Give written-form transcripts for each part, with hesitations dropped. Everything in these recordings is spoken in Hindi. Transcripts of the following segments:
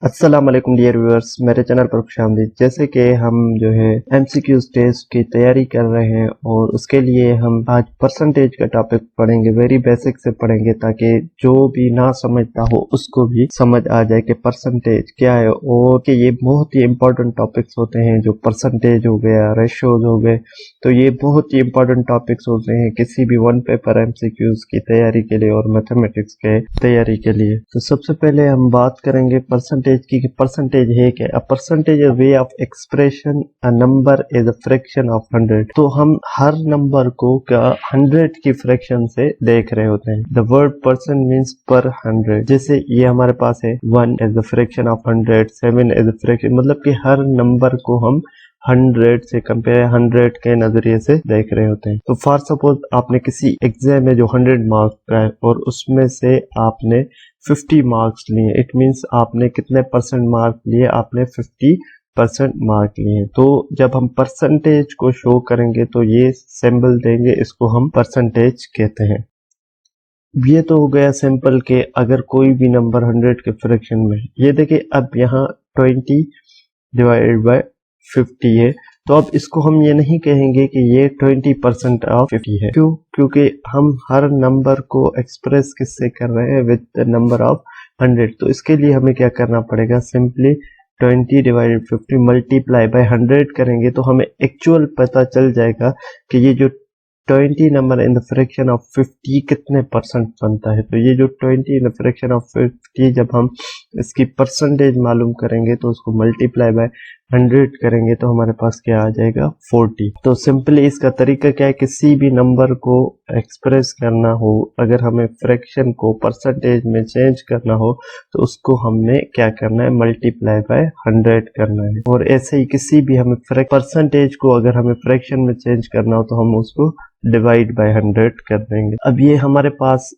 अस्सलाम वालेकुम डियर व्यूअर्स, मेरे चैनल पर खुशामदीद। जैसे कि हम जो है एमसीक्यूज टेस्ट की तैयारी कर रहे हैं और उसके लिए हम आज परसेंटेज का टॉपिक पढ़ेंगे, वेरी बेसिक से पढ़ेंगे ताकि जो भी ना समझता हो उसको भी समझ आ जाए कि परसेंटेज क्या है। और कि ये बहुत ही इंपॉर्टेंट टॉपिक्स होते हैं, जो परसेंटेज हो गया, रेशोज हो गए, तो ये बहुत ही इंपॉर्टेंट टॉपिक्स होते हैं किसी भी वन पेपर एमसीक्यूज की तैयारी के लिए और मैथमेटिक्स के तैयारी के लिए। तो सबसे पहले हम बात करेंगे परसेंटेज की। परसेंटेज है क्या? A percentage way of expression a number is a fraction of 100। तो हम हर नंबर को क्या 100 की फ्रैक्शन से देख रहे होते हैं। द वर्ड पर्सन मीन्स पर 100। जैसे ये हमारे पास है 1 is the fraction of 100, 7 is the fraction, मतलब कि हर नंबर को हम 100 से कंपेयर 100 के नजरिए से देख रहे होते हैं। तो फॉर सपोज आपने किसी एग्जाम में जो 100 मार्क्स का है और उसमें से आपने 50 मार्क्स लिए, इट मीन्स आपने कितने परसेंट मार्क लिए? आपने 50% मार्क लिए। तो जब हम परसेंटेज को शो करेंगे तो ये सिंबल देंगे, इसको हम परसेंटेज कहते हैं। ये तो हो गया सिंपल के अगर कोई भी नंबर 100 के फ्रैक्शन में, ये देखिए अब यहाँ 20 डिवाइडेड बाय 50 है, तो अब इसको हम ये नहीं कहेंगे कि ये 20% ऑफ 50 है। क्यों? क्योंकि हम हर नंबर को एक्सप्रेस किससे कर रहे हैं? With the number of 100। तो इसके लिए हमें क्या करना पड़ेगा? सिंपली 20 डिवाइडेड 50 मल्टीप्लाई बाय 100 करेंगे तो हमें एक्चुअल पता चल जाएगा कि ये जो 20 number in the fraction of 50 कितने परसेंट बनता है। तो ये जो 20 इन द फ्रैक्शन ऑफ 50, जब हम इसकी परसेंटेज मालूम करेंगे तो उसको मल्टीप्लाई बाय 100 करेंगे तो हमारे पास क्या आ जाएगा? 40। तो सिंपली इसका तरीका क्या है? किसी भी नंबर को एक्सप्रेस करना हो, अगर हमें फ्रैक्शन को परसेंटेज में चेंज करना हो तो उसको हमने क्या करना है? मल्टीप्लाई बाय 100 करना है। और ऐसे ही किसी भी हमें परसेंटेज को अगर हमें फ्रैक्शन में चेंज करना हो तो हम उसको डिवाइड बाय 100 कर देंगे। अब ये हमारे पास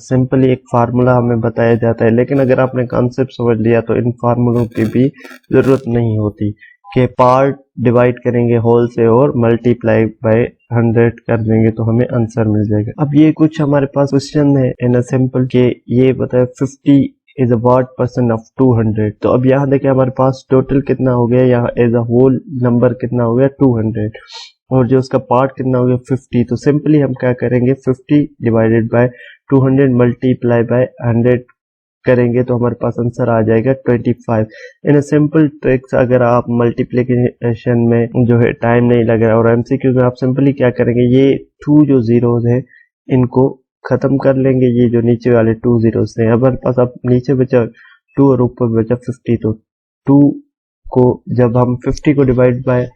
सिंपली एक फार्मूला हमें बताया जाता है, लेकिन अगर आपने कॉन्सेप्ट समझ लिया तो इन फार्मूलों की भी जरूरत नहीं होती कि पार्ट डिवाइड करेंगे होल से और मल्टीप्लाई बाय 100 कर देंगे तो हमें आंसर मिल जाएगा। अब ये कुछ हमारे पास क्वेश्चन है इन सिंपल के ये बताए 50 is a what percent of 200। तो अब यहाँ देखिए हमारे पास टोटल कितना हो गया, यहाँ एज अ होल नंबर कितना हो गया? 200, और जो उसका पार्ट कितना हो गया? 50। तो सिंपली हम क्या करेंगे? 50 डिवाइडेड बाय 200 मल्टीप्लाई बाय 100 करेंगे तो हमारे पास आंसर आ जाएगा 25। इन सिंपल ट्रिक्स, अगर आप मल्टीप्लिकेशन में जो है टाइम नहीं लग रहा और एमसीक्यू में आप सिंपली क्या करेंगे? ये 2 जो जीरोज है इनको खत्म कर लेंगे, ये जो नीचे वाले 2 जीरोज थे हमारे पास, अब नीचे बचा 2 और ऊपर बचा 50। तो 2 को जब हम 50 को डिवाइड बाय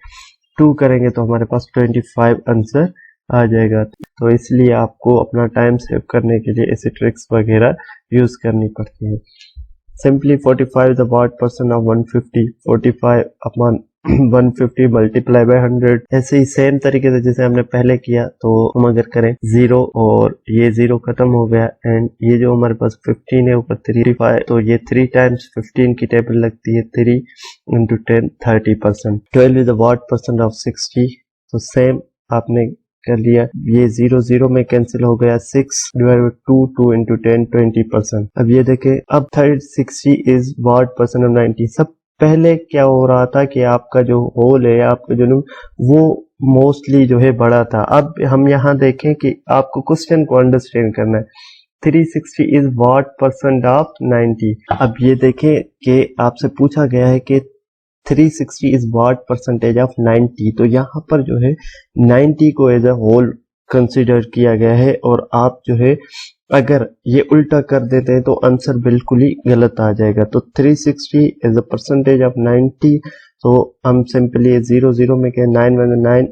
2 करेंगे तो हमारे पास 25 आंसर आ जाएगा। तो इसलिए आपको अपना टाइम सेव करने के लिए ऐसे ट्रिक्स वगैरह यूज करनी पड़ती है। Simply 45 the what percent of 150, 45 upon 150 multiply by 100। ऐसे ही सेम तरीके से जैसे हमने पहले किया, तो हम अगर करें 0 और ये 0 खत्म हो गया, एंड ये जो हमारे पास 15 है ऊपर 35, तो ये 3 टाइम्स 15 की टेबल लगती है, 3 into 10 30%। 12 is the what percent of 60। तो सेम आपने कर लिया, ये 0 0 में कैंसिल हो गया, 6 डिवाइड बाय 2 2 इंटू 10 20%। अब ये देखें, अब 60 इज व्हाट परसेंट ऑफ 90। सब पहले क्या हो रहा था कि आपका जो होल है, आपका जो वो मोस्टली जो है बड़ा था। अब हम यहाँ देखें कि आपको क्वेश्चन को अंडरस्टैंड करना है। 360 इज व्हाट परसेंट ऑफ 90। अब ये देखें कि आपसे पूछा गया है कि 360 इज व्हाट परसेंटेज ऑफ 90। तो यहाँ पर जो है 90 को एज अ होल कंसिडर किया गया है, और आप जो है अगर ये उल्टा कर देते हैं तो आंसर बिल्कुल ही गलत आ जाएगा। तो 360 इज अ परसेंटेज ऑफ 90। तो हम सिंपली 0 0 में क्या, 9 1 9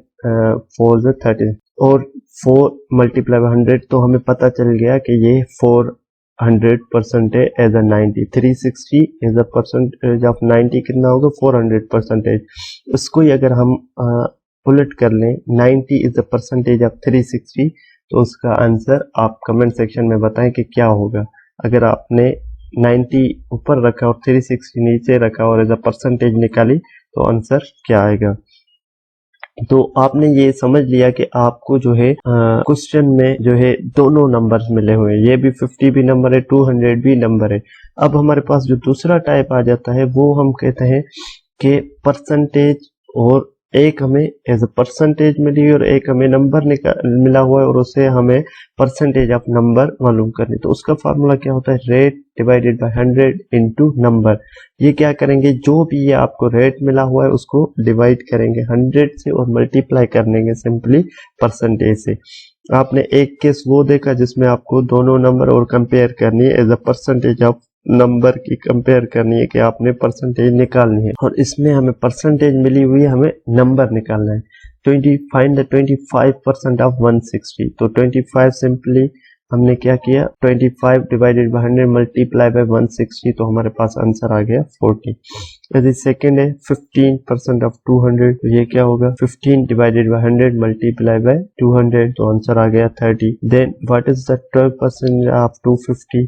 4 30 और 4 मल्टीप्लाई बाय 100, तो हमें पता चल गया कि ये 400% है as a 90। 360 as a percentage of 90 कितना होगा? 400%। इसको ही अगर हम उलट कर लें, 90 इज द परसेंटेज ऑफ 360, तो उसका आंसर आप कमेंट सेक्शन में बताएं कि क्या होगा। अगर आपने 90 ऊपर रखा और 360 नीचे रखा और एज अ परसेंटेज निकाली तो आंसर क्या आएगा। तो आपने ये समझ लिया कि आपको जो है क्वेश्चन में जो है दोनों नंबर्स मिले हुए हैं, ये भी 50 भी नंबर है, 200 भी नंबर है। अब हमारे पास जो दूसरा टाइप आ जाता है वो हम कहते हैं कि परसेंटेज, और एक हमें एज अ परसेंटेज मिली और एक हमें नंबर मिला हुआ है और उसे हमें परसेंटेज ऑफ नंबर मालूम करनी। तो उसका फार्मूला क्या होता है, rate divided by 100 into number. ये क्या करेंगे, जो भी ये आपको रेट मिला हुआ है उसको डिवाइड करेंगे 100 से और मल्टीप्लाई करेंगे सिंपली परसेंटेज से। आपने एक केस वो देखा जिसमें आपको दोनों नंबर और कंपेयर करनी है, as a percentage of number की कंपेयर करनी है कि आपने परसेंटेज निकालनी है, और इसमें हमें परसेंटेज मिली हुई है, हमें नंबर निकालना है। 20 फाइंड द 25% ऑफ 160। तो 25 सिंपली हमने क्या किया, 25 डिवाइडेड बाय 100 मल्टीप्लाई बाय 160, तो हमारे पास आंसर आ गया 40। यदि सेकेंड है 15% ऑफ 200, तो ये क्या होगा, 15 डिवाइडेड बाय 100 मल्टीप्लाई बाय 200, तो आंसर आ गया 30। Then what is the 12% of 250,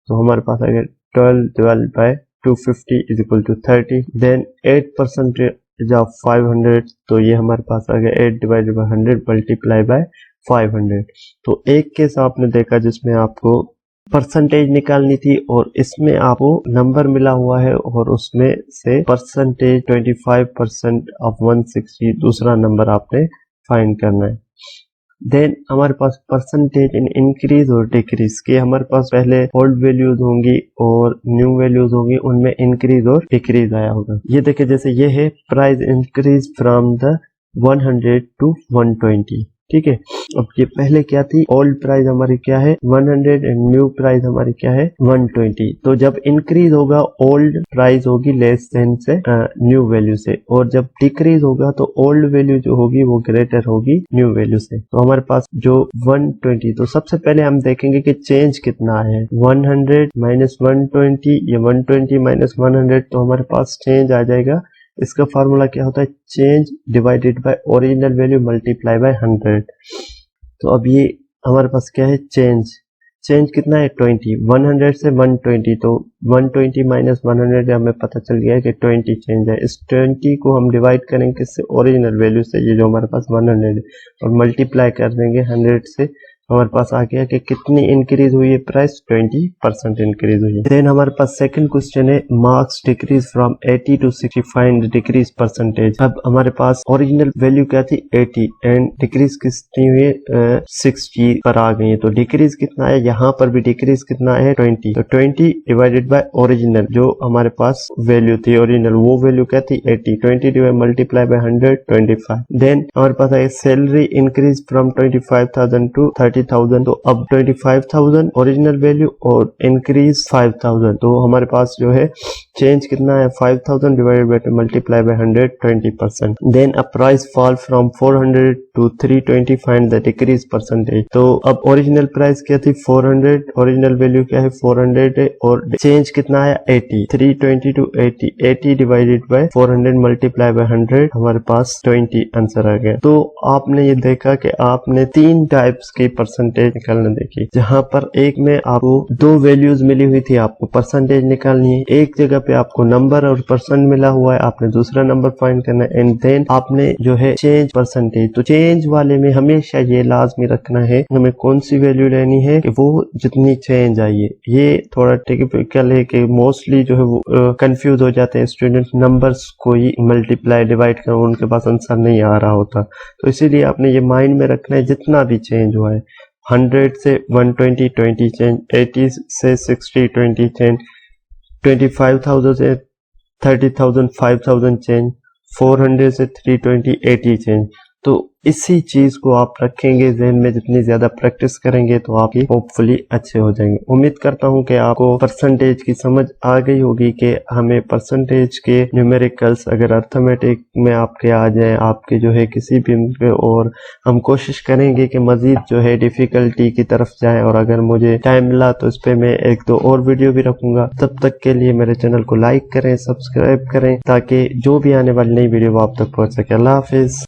तो हमारे पास आ गया 12 divided by 250 is equal to 30। Then 8% of 500, तो ये हमारे पास आ गया 8 डिवाइडेड बाय 100 मल्टीप्लाई बाय 500। तो एक केस आपने देखा जिसमें आपको परसेंटेज निकालनी थी और इसमें आपको नंबर मिला हुआ है और उसमें से परसेंटेज 25% ऑफ 160 दूसरा नंबर आपने फाइंड करना है। देन हमारे पास परसेंटेज इन इंक्रीज और डिक्रीज के, हमारे पास पहले ओल्ड वैल्यूज होंगी और न्यू वैल्यूज होंगी, उनमें इंक्रीज और डिक्रीज आया होगा। ये देखिए जैसे ये है price increase from the 100 to 120, ठीक है। अब ये पहले क्या थी, ओल्ड प्राइस हमारी क्या है 100 एंड न्यू प्राइस हमारी क्या है 120। तो जब इंक्रीज होगा ओल्ड प्राइस होगी लेस देन से न्यू वैल्यू से, और जब डिक्रीज होगा तो ओल्ड वैल्यू जो होगी वो ग्रेटर होगी न्यू वैल्यू से। तो हमारे पास जो 120, तो सबसे पहले हम देखेंगे कि चेंज कितना है, 100 माइनस 120 या 120 माइनस 100, तो हमारे पास चेंज आ जाएगा। इसका फार्मूला क्या होता है, change divided by original value multiply by 100। तो अब ये हमारे पास क्या है, चेंज कितना है 20, 100 से 120, तो 120 माइनस 100 हमें पता चल गया कि 20 चेंज है। इस 20 को हम डिवाइड करेंगे किससे, ओरिजिनल वैल्यू से, ये जो हमारे पास 100 है, और मल्टीप्लाई कर देंगे 100 से, हमारे पास आ गया कि कितनी इंक्रीज हुई है प्राइस, 20% इंक्रीज हुई है। देन हमारे पास सेकंड क्वेश्चन है marks decrease from 80 to 60, find decrease percentage. अब हमारे पास ओरिजिनल वैल्यू क्या थी 80 एंड डिक्रीज कितनी हुई है 60 पर आ गई है। तो डिक्रीज कितना है, यहाँ पर भी डिक्रीज कितना है 20, तो 20 डिवाइडेड बाय ओरिजिनल जो हमारे पास वैल्यू थी ओरिजिनल, वो वैल्यू क्या थी 80, 20 डिवाइड मल्टीप्लाई बाय 100 25। देन हमारे पास है सैलरी इंक्रीज फ्रॉम 25,000 टू 30,000, तो अब 25,000 ओरिजिनल वैल्यू और इंक्रीज 5,000, तो हमारे पास जो है चेंज कितना है 5,000 divided by multiply by 100 20%। Then a price fall from 400 to 320, find the decrease percentage. तो अब ओरिजिनल प्राइस क्या थी 400, ओरिजिनल वैल्यू क्या है 400 है, और चेंज कितना है 80, 320 to 80, 80 divided by 400 multiply by 100, हमारे पास 20 आंसर आ गया। तो आपने ये देखा कि आपने तीन टाइप्स की परसेंटेज निकालने देखी, जहां पर एक में आपको दो वैल्यूज मिली हुई थी, आपको परसेंटेज निकालनी है, एक जगह पे आपको नंबर और परसेंट मिला हुआ है, आपने दूसरा नंबर फाइंड करना है, एंड देन आपने जो है चेंज परसेंटेज। तो चेंज वाले में हमेशा ये लाजमी रखना है हमें कौन सी वैल्यू लेनी है कि वो जितनी चेंज आई है। ये थोड़ा टिपिकल है कि मोस्टली जो है वो कंफ्यूज हो जाते हैं स्टूडेंट, नंबर्स को ही मल्टीप्लाई डिवाइड कर उनके पास आंसर नहीं आ रहा होता। तो इसीलिए आपने ये माइंड में रखना है जितना भी चेंज हुआ है, 100 से 120 20 चेंज, 80 से 60 20 चेंज, 25,000 से 30,000 5,000 चेंज, 400 से 320 80 चेंज। तो इसी चीज को आप रखेंगे ज़हन में, जितनी ज्यादा प्रैक्टिस करेंगे तो आप होपफुली अच्छे हो जाएंगे। उम्मीद करता हूं कि आपको परसेंटेज की समझ आ गई होगी कि हमें परसेंटेज के न्यूमेरिकल्स अगर अर्थमेटिक में आपके आ जाए, आपके जो है किसी भी पे, और हम कोशिश करेंगे कि मजीद जो है डिफिकल्टी की तरफ जाए, और अगर मुझे टाइम मिला तो इस पे मैं एक दो और वीडियो भी रखूंगा। तब तक के लिए मेरे चैनल को लाइक करें, सब्सक्राइब करें, ताकि जो भी आने वाली नई वीडियो वो आप तक पहुंच सके। अल्लाह हाफिज।